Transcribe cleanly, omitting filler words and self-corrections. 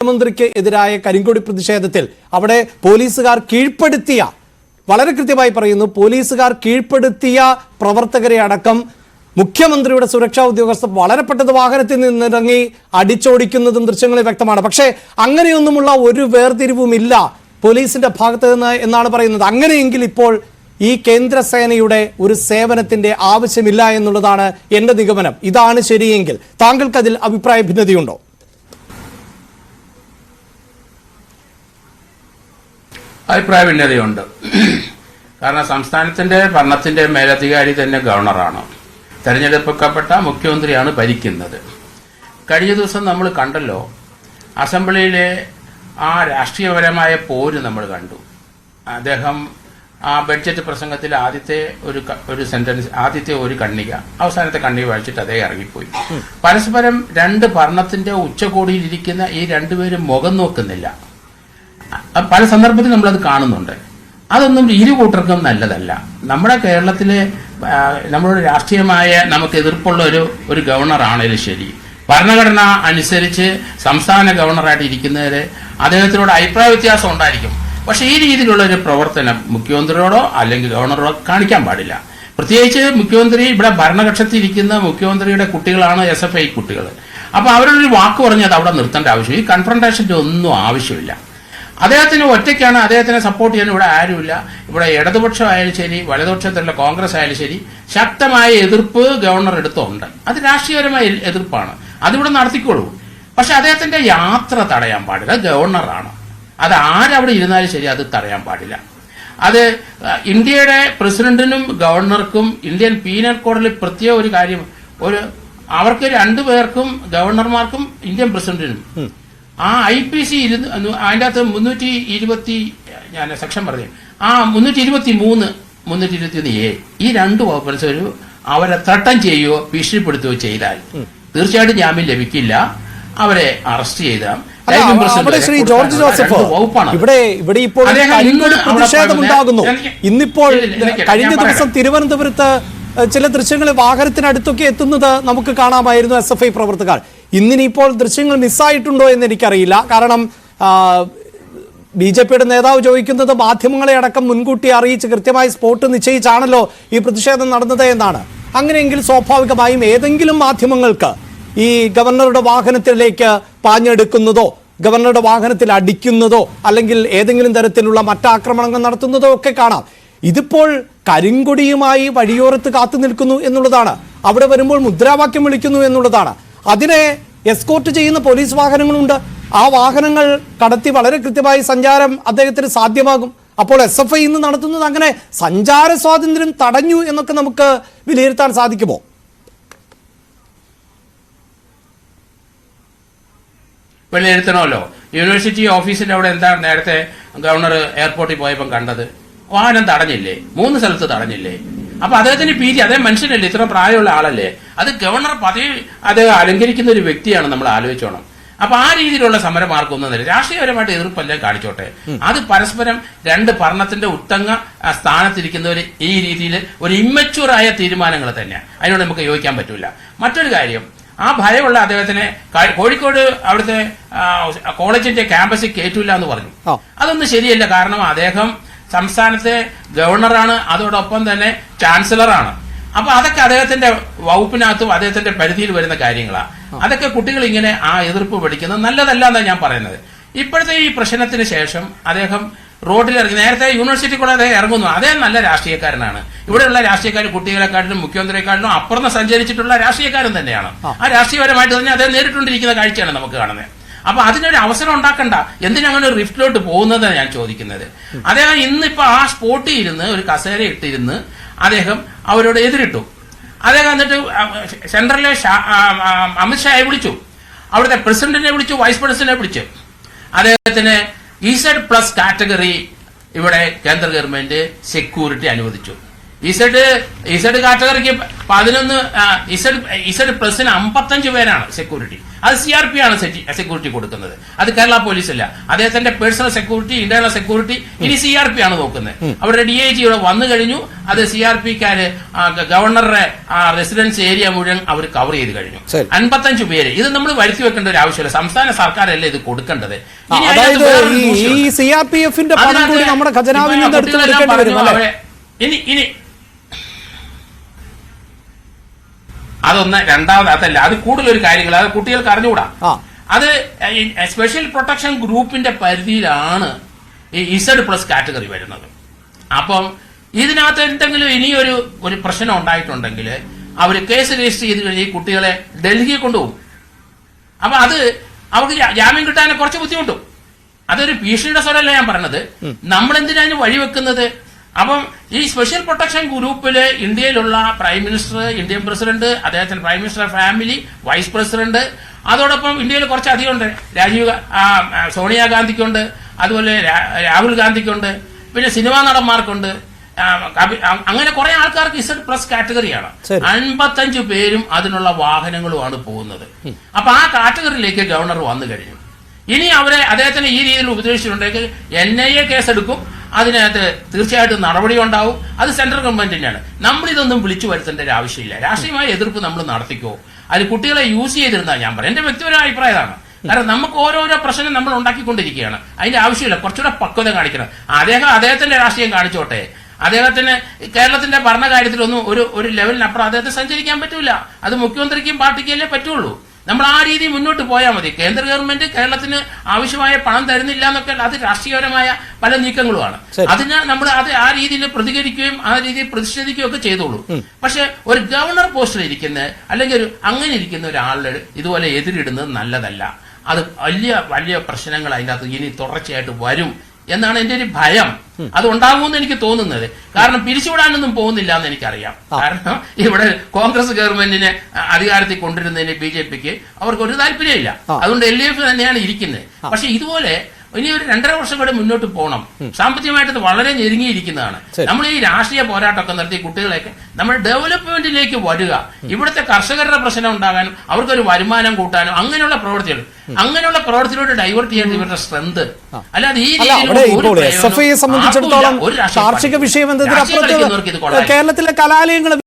മുഖ്യമന്ത്രിക്ക് എതിരായ കരിങ്കൊടി പ്രതിഷേധത്തിൽ അവിടെ പോലീസുകാർ കീഴ്പ്പെടുത്തിയ, വളരെ കൃത്യമായി പറയുന്നു, പോലീസുകാർ കീഴ്പ്പെടുത്തിയ പ്രവർത്തകരെ അടക്കം മുഖ്യമന്ത്രിയുടെ സുരക്ഷാ ഉദ്യോഗസ്ഥർ വളരെ പെട്ടെന്ന് വാഹനത്തിൽ നിന്നിറങ്ങി അടിച്ചോടിക്കുന്നതും ദൃശ്യങ്ങളിൽ വ്യക്തമാണ്. പക്ഷേ അങ്ങനെയൊന്നുമുള്ള ഒരു വേർതിരിവുമില്ല പോലീസിന്റെ ഭാഗത്ത് നിന്ന് എന്നാണ് പറയുന്നത്. അങ്ങനെയെങ്കിൽ ഇപ്പോൾ ഈ കേന്ദ്രസേനയുടെ ഒരു സേവനത്തിന്റെ ആവശ്യമില്ല എന്നുള്ളതാണ് എന്റെ നിഗമനം. ഇതാണ് ശരിയെങ്കിൽ താങ്കൾക്ക് അതിൽ അഭിപ്രായ ഭിന്നതയുണ്ടോ? അഭിപ്രായ ഭിന്നതയുണ്ട്. കാരണം സംസ്ഥാനത്തിന്റെ ഭരണത്തിന്റെ മേലധികാരി തന്നെ ഗവർണറാണ്. തെരഞ്ഞെടുക്കപ്പെട്ട മുഖ്യമന്ത്രിയാണ് ഭരിക്കുന്നത്. കഴിഞ്ഞ ദിവസം നമ്മൾ കണ്ടല്ലോ, അസംബ്ലിയിലെ ആ രാഷ്ട്രീയപരമായ പോര് നമ്മൾ കണ്ടു. അദ്ദേഹം ആ ബഡ്ജറ്റ് പ്രസംഗത്തിൽ ആദ്യത്തെ ഒരു കണ്ണിക, അവസാനത്തെ കണ്ണിക വായിച്ചിട്ട് അദ്ദേഹം ഇറങ്ങിപ്പോയി. പരസ്പരം രണ്ട് ഭരണത്തിന്റെ ഉച്ചകോടിയിലിരിക്കുന്ന ഈ രണ്ടുപേരും മുഖം നോക്കുന്നില്ല. പല സന്ദർഭത്തിൽ നമ്മളത് കാണുന്നുണ്ട്. അതൊന്നും ഇരു കൂട്ടർക്കും നല്ലതല്ല. നമ്മുടെ കേരളത്തിലെ നമ്മുടെ രാഷ്ട്രീയമായ നമുക്ക് എതിർപ്പുള്ള ഒരു ഗവർണറാണേലും ശരി, ഭരണഘടന അനുസരിച്ച് സംസ്ഥാന ഗവർണറായിട്ട് ഇരിക്കുന്നവര് അദ്ദേഹത്തിനോട് അഭിപ്രായ വ്യത്യാസം ഉണ്ടായിരിക്കും. പക്ഷെ ഈ രീതിയിലുള്ള ഒരു പ്രവർത്തനം മുഖ്യമന്ത്രിയോടോ അല്ലെങ്കിൽ ഗവർണറോടോ കാണിക്കാൻ പാടില്ല. പ്രത്യേകിച്ച് മുഖ്യമന്ത്രി ഇവിടെ ഭരണകക്ഷത്തിൽ ഇരിക്കുന്ന മുഖ്യമന്ത്രിയുടെ കുട്ടികളാണ് SFI കുട്ടികൾ. അപ്പൊ അവരൊരു വാക്ക് പറഞ്ഞത് അവിടെ നിർത്തേണ്ട ആവശ്യം, ഈ കൺഫ്രണ്ടേഷന്റെ ഒന്നും ആവശ്യമില്ല. അദ്ദേഹത്തിന് ഒറ്റയ്ക്കാണ്, അദ്ദേഹത്തിനെ സപ്പോർട്ട് ചെയ്യാൻ ഇവിടെ ആരുമില്ല. ഇവിടെ ഇടതുപക്ഷമായാലും ശരി, വലതുപക്ഷത്തിലുള്ള കോൺഗ്രസ് ആയാലും ശരി, ശക്തമായ എതിർപ്പ് ഗവർണർ എടുത്തുണ്ട്. അത് രാഷ്ട്രീയപരമായ എതിർപ്പാണ്, അതിവിടെ നടത്തിക്കോളൂ. പക്ഷെ അദ്ദേഹത്തിന്റെ യാത്ര തടയാൻ പാടില്ല. ഗവർണറാണ്, അത് ആരവിടെ ഇരുന്നാലും ശരി, അത് തടയാൻ പാടില്ല. അത് ഇന്ത്യയുടെ പ്രസിഡന്റിനും ഗവർണർക്കും ഇന്ത്യൻ പീനൽ കോഡിൽ പ്രത്യേക ഒരു കാര്യം, അവർക്ക് രണ്ടുപേർക്കും, ഗവർണർമാർക്കും ഇന്ത്യൻ പ്രസിഡന്റിനും ആ IPC അതിൻ്റെ അകത്ത് 320 ഞാൻ സെക്ഷൻ പറഞ്ഞു, ആ 323, 321A ഈ രണ്ട് വകുപ്പനുസരിച്ച് അവരെ ത്രട്ടം ചെയ്യുകയോ ഭീഷണിപ്പെടുത്തുകയോ ചെയ്താൽ തീർച്ചയായിട്ടും ജാമ്യം ലഭിക്കില്ല. അവരെ അറസ്റ്റ് ചെയ്താൽ ശ്രീ ജോർജ് ജോസഫ്, ഇവിടെ ഇപ്പോൾ പ്രതിഷേധമുണ്ടാകുന്നു. ഇന്നിപ്പോൾ കഴിഞ്ഞ ദിവസം തിരുവനന്തപുരത്ത് ചില ദൃശ്യങ്ങൾ വാഹനത്തിനടുത്തൊക്കെ എത്തുന്നത് നമുക്ക് കാണാമായിരുന്നു SFI പ്രവർത്തകർ. ഇന്നിനിപ്പോൾ ദൃശ്യങ്ങൾ മിസ്സായിട്ടുണ്ടോ എന്ന് എനിക്കറിയില്ല. കാരണം BJPയുടെ നേതാവ് ചോദിക്കുന്നത് മാധ്യമങ്ങളെ അടക്കം മുൻകൂട്ടി അറിയിച്ച് കൃത്യമായി സ്പോട്ട് നിശ്ചയിച്ചാണല്ലോ ഈ പ്രതിഷേധം നടന്നത് എന്നാണ്. അങ്ങനെയെങ്കിൽ സ്വാഭാവികമായും ഏതെങ്കിലും മാധ്യമങ്ങൾക്ക് ഈ ഗവർണറുടെ വാഹനത്തിലേക്ക് പാഞ്ഞെടുക്കുന്നതോ ഗവർണറുടെ വാഹനത്തിൽ അടിക്കുന്നതോ അല്ലെങ്കിൽ ഏതെങ്കിലും തരത്തിലുള്ള മറ്റാക്രമണങ്ങൾ നടത്തുന്നതോ ഒക്കെ കാണാം. ഇതിപ്പോൾ കരിങ്കൊടിയുമായി വഴിയോരത്ത് കാത്തു നിൽക്കുന്നു എന്നുള്ളതാണ്. അവിടെ വരുമ്പോൾ മുദ്രാവാക്യം വിളിക്കുന്നു എന്നുള്ളതാണ്. അതിനെ എസ്കോർട്ട് ചെയ്യുന്ന പോലീസ് വാഹനങ്ങളുണ്ട്. ആ വാഹനങ്ങൾ കടത്തി വളരെ കൃത്യമായി സഞ്ചാരം അദ്ദേഹത്തിന് സാധ്യമാകും. അപ്പോൾ SFI ഇന്ന് നടത്തുന്നത് അങ്ങനെ സഞ്ചാര സ്വാതന്ത്ര്യം തടഞ്ഞു എന്നൊക്കെ നമുക്ക് വിലയിരുത്താൻ സാധിക്കുമോ? വിലയിരുത്തണമല്ലോ. യൂണിവേഴ്സിറ്റി ഓഫീസിന്റെ അവിടെ എന്താ നേരത്തെ ഗവർണർ എയർപോർട്ടിൽ പോയപ്പോൾ കണ്ടത്? വാഹനം തടഞ്ഞില്ലേ? 3 സ്ഥലത്ത് തടഞ്ഞില്ലേ? അപ്പൊ അദ്ദേഹത്തിന് PG, അതേ മനുഷ്യനല്ലേ, ഇത്ര പ്രായമുള്ള ആളല്ലേ, അത് ഗവർണർ പദവി അദ്ദേഹം അലങ്കരിക്കുന്ന ഒരു വ്യക്തിയാണ്, നമ്മൾ ആലോചിച്ചോണം. അപ്പൊ ആ രീതിയിലുള്ള സമരം ആർക്കൊന്നും രാഷ്ട്രീയപരമായിട്ട് എതിർപ്പല്ലേ കാണിച്ചോട്ടെ. അത് പരസ്പരം രണ്ട് ഭരണത്തിന്റെ ഉത്തങ്ങ സ്ഥാനത്തിരിക്കുന്നവർ ഈ രീതിയിൽ ഒരു ഇമ്മച്യൂറായ തീരുമാനങ്ങൾ തന്നെയാണ്. അതിനോട് നമുക്ക് യോജിക്കാൻ പറ്റൂല. മറ്റൊരു കാര്യം, ആ ഭയമുള്ള അദ്ദേഹത്തിനെ കോഴിക്കോട് അവിടുത്തെ കോളേജിന്റെ ക്യാമ്പസിൽ കയറ്റൂല എന്ന് പറഞ്ഞു. അതൊന്നും ശരിയല്ല. കാരണം അദ്ദേഹം സംസ്ഥാനത്തെ ഗവർണറാണ്, അതോടൊപ്പം തന്നെ ചാൻസലറാണ്. അപ്പൊ അതൊക്കെ അദ്ദേഹത്തിന്റെ വകുപ്പിനകത്തും അദ്ദേഹത്തിന്റെ പരിധിയിൽ വരുന്ന കാര്യങ്ങളാണ്. അതൊക്കെ കുട്ടികൾ ഇങ്ങനെ ആ എതിർപ്പ് പഠിക്കുന്നത് നല്ലതല്ല എന്നാണ് ഞാൻ പറയുന്നത്. ഇപ്പോഴത്തെ ഈ പ്രശ്നത്തിന് ശേഷം അദ്ദേഹം റോഡിലിറങ്ങി, നേരത്തെ യൂണിവേഴ്സിറ്റി കൂടെ അദ്ദേഹം ഇറങ്ങുന്നു. അദ്ദേഹം നല്ല രാഷ്ട്രീയക്കാരനാണ്. ഇവിടെയുള്ള രാഷ്ട്രീയക്കാർ കുട്ടികളെക്കാട്ടിലും മുഖ്യമന്ത്രിയെക്കാട്ടിലും അപ്പുറം സഞ്ചരിച്ചിട്ടുള്ള രാഷ്ട്രീയക്കാരൻ തന്നെയാണ്. ആ രാഷ്ട്രീയപരമായിട്ട് തന്നെ അദ്ദേഹം നേരിട്ടുകൊണ്ടിരിക്കുന്ന കാഴ്ചയാണ് നമുക്ക് കാണുന്നത്. അപ്പൊ അതിനൊരു അവസരം ഉണ്ടാക്കണ്ട. എന്തിനങ്ങനെ ഒരു റിഫ്റ്റിലോട്ട് പോകുന്നതാണ് ഞാൻ ചോദിക്കുന്നത്. അദ്ദേഹം ഇന്നിപ്പോ ആ സ്പോട്ടിൽ ഇരുന്ന് ഒരു കസേര ഇട്ടിരുന്ന് അദ്ദേഹം അവരോട് എതിരിട്ടു. അദ്ദേഹം എന്നിട്ട് സെൻട്രലിലെ അമിത്ഷായെ വിളിച്ചു, അവിടുത്തെ പ്രസിഡന്റിനെ വിളിച്ചു, വൈസ് പ്രസിഡന്റിനെ വിളിച്ചു. അദ്ദേഹത്തിന് EZ+ കാറ്റഗറി ഇവിടെ കേന്ദ്ര ഗവൺമെന്റ് സെക്യൂരിറ്റി അനുവദിച്ചു. ഇസഡ് കാറ്റഗറിക്ക് 11 ഇസഡ് പ്ലസിന് 55 പേരാണ് സെക്യൂരിറ്റി. അത് CRP ആണ് സെക്യൂരിറ്റി കൊടുക്കുന്നത്. അത് കേരള പോലീസ് അല്ല. അദ്ദേഹത്തിന്റെ പേഴ്സണൽ സെക്യൂരിറ്റി, ഇന്റേണൽ സെക്യൂരിറ്റി ഇനി CRP ആണ് നോക്കുന്നത്. അവരുടെ DIG ഇവിടെ വന്നു കഴിഞ്ഞു. അത് CRPക്കാര് ഗവർണറുടെ റെസിഡൻസ് ഏരിയ മുഴുവൻ അവർ കവർ ചെയ്ത് കഴിഞ്ഞു. 55 പേര്. ഇത് നമ്മൾ വരുത്തി വെക്കേണ്ട ഒരു ആവശ്യമില്ല. സംസ്ഥാന സർക്കാരല്ലേ ഇത് കൊടുക്കേണ്ടത്. ഈ CRPFന്റെ പണം കൂടി നമ്മുടെ ഖജനാവിൽ നിന്ന് എടുത്തു കൊടുക്കേണ്ടി വരും അല്ലേ? ഇനി അതൊന്ന് രണ്ടാമത് അതല്ല, അത് കൂടുതലൊരു കാര്യങ്ങൾ അത് കുട്ടികൾക്ക് അറിഞ്ഞുകൂടാ. അത് സ്പെഷ്യൽ പ്രൊട്ടക്ഷൻ ഗ്രൂപ്പിന്റെ പരിധിയിലാണ് ഈ Z+ കാറ്റഗറി വരുന്നത്. അപ്പം ഇതിനകത്ത് എന്തെങ്കിലും ഇനിയൊരു പ്രശ്നം ഉണ്ടായിട്ടുണ്ടെങ്കിൽ അവർ കേസ് രജിസ്റ്റർ ചെയ്ത് കഴിഞ്ഞ് ഈ കുട്ടികളെ ഡൽഹിയിൽ കൊണ്ടുപോകും. അപ്പൊ അത് അവർക്ക് ജാമ്യം കിട്ടാൻ കുറച്ച് ബുദ്ധിമുട്ടും. അതൊരു ഭീഷണിയുടെ സ്വരമല്ല ഞാൻ പറഞ്ഞത്. നമ്മളെന്തിനാ അതിന് വഴിവെക്കുന്നത്? അപ്പം ഈ സ്പെഷ്യൽ പ്രൊട്ടക്ഷൻ ഗ്രൂപ്പില് ഇന്ത്യയിലുള്ള പ്രൈം മിനിസ്റ്റർ, ഇന്ത്യൻ പ്രസിഡന്റ്, അദ്ദേഹത്തിന്റെ prime minister family, vice president, അതോടൊപ്പം ഇന്ത്യയിൽ കുറച്ചധികം ഉണ്ട്. സോണിയാഗാന്ധിക്കുണ്ട്, അതുപോലെ രാഹുൽ ഗാന്ധിക്കുണ്ട്, പിന്നെ സിനിമാ നടന്മാർക്കുണ്ട്. അങ്ങനെ കുറെ ആൾക്കാർക്ക് Z+ കാറ്റഗറിയാണ്. 55 പേരും അതിനുള്ള വാഹനങ്ങളുമാണ് പോകുന്നത്. അപ്പൊ ആ കാറ്റഗറിയിലേക്ക് ഗവർണർ വന്നു കഴിഞ്ഞു. ഇനി അവരെ അദ്ദേഹത്തിന് ഈ രീതിയിൽ ഉപദേശിച്ചിട്ടുണ്ടെങ്കിൽ NIA കേസെടുക്കും. അതിനകത്ത് തീർച്ചയായിട്ടും നടപടി ഉണ്ടാവും. അത് സെൻട്രൽ ഗവൺമെന്റിന്റെയാണ്. നമ്മളിതൊന്നും വിളിച്ചു വരുത്തേണ്ട ഒരു ആവശ്യമില്ല. രാഷ്ട്രീയമായ എതിർപ്പ് നമ്മൾ നടത്തിക്കോ. അത് കുട്ടികളെ യൂസ് ചെയ്തിരുന്നാൽ ഞാൻ പറയാം. എന്റെ വ്യക്തിപരമായ അഭിപ്രായമാണ്. കാരണം നമുക്ക് ഓരോരോ പ്രശ്നം നമ്മൾ ഉണ്ടാക്കിക്കൊണ്ടിരിക്കുകയാണ്. അതിന്റെ ആവശ്യമില്ല. കുറച്ചുകൂടെ പക്വത കാണിക്കണം. അദ്ദേഹത്തിന്റെ രാഷ്ട്രീയം കാണിച്ചോട്ടെ. അദ്ദേഹത്തിന് കേരളത്തിന്റെ ഭരണകാര്യത്തിലൊന്നും ഒരു ലെവലിനപ്പുറം അദ്ദേഹത്തെ സഞ്ചരിക്കാൻ പറ്റൂല. അത് മുഖ്യമന്ത്രിക്കും പാർട്ടിക്കല്ലേ പറ്റുള്ളൂ. നമ്മൾ ആ രീതി മുന്നോട്ട് പോയാൽ മതി. കേന്ദ്ര ഗവൺമെന്റ് കേരളത്തിന് ആവശ്യമായ പണം തരുന്നില്ല എന്നൊക്കെ അത് രാഷ്ട്രീയപരമായ പല നീക്കങ്ങളുമാണ്. അതിന് നമ്മൾ ആ രീതിയിൽ പ്രതികരിക്കുകയും ആ രീതിയിൽ പ്രതിഷേധിക്കുകയും ഒക്കെ ചെയ്തോളൂ. പക്ഷെ ഒരു ഗവർണർ പോസ്റ്റിൽ ഇരിക്കുന്ന അല്ലെങ്കിൽ അങ്ങനെ ഇരിക്കുന്ന ഒരാളുടെ ഇതുപോലെ എതിരിടുന്നത് നല്ലതല്ല. അത് വലിയ വലിയ പ്രശ്നങ്ങൾ അതിൻ്റെ അകത്ത് ഇനി തുടർച്ചയായിട്ട് വരും എന്നാണ് എന്റെ ഒരു ഭയം. അത് ഉണ്ടാകുമെന്ന് എനിക്ക് തോന്നുന്നത്. കാരണം പിരിച്ചുവിടാനൊന്നും പോകുന്നില്ല എന്ന് എനിക്കറിയാം. കാരണം ഇവിടെ കോൺഗ്രസ് ഗവൺമെന്റിനെ അധികാരത്തിൽ കൊണ്ടുവരുന്നതിന് BJPക്ക് അവർക്ക് ഒരു താല്പര്യമില്ല. അതുകൊണ്ട് LDF തന്നെയാണ് ഇരിക്കുന്നത്. പക്ഷെ ഇതുപോലെ ഇനി ഒരു 2.5 വർഷം കൂടെ മുന്നോട്ട് പോകണം. സാമ്പത്തികമായിട്ട് ഇത് വളരെ ഞെരുങ്ങിയിരിക്കുന്നതാണ്. നമ്മൾ ഈ രാഷ്ട്രീയ പോരാട്ടമൊക്കെ നടത്തി കുട്ടികളെയൊക്കെ നമ്മൾ ഡെവലപ്മെന്റിലേക്ക് വരിക. ഇവിടുത്തെ കർഷകരുടെ പ്രശ്നം ഉണ്ടാകാനും അവർക്കൊരു വരുമാനം കൂട്ടാനും അങ്ങനെയുള്ള പ്രവർത്തിയിലൂടെ ഡൈവേർട്ട് ചെയ്യാൻ ഇവരുടെ സ്ട്രെങ്ത്. അല്ലാതെ ഈ സംബന്ധിച്ചിടത്തോളം കാർഷിക വിഷയം കേരളത്തിലെ കലാലയങ്ങൾ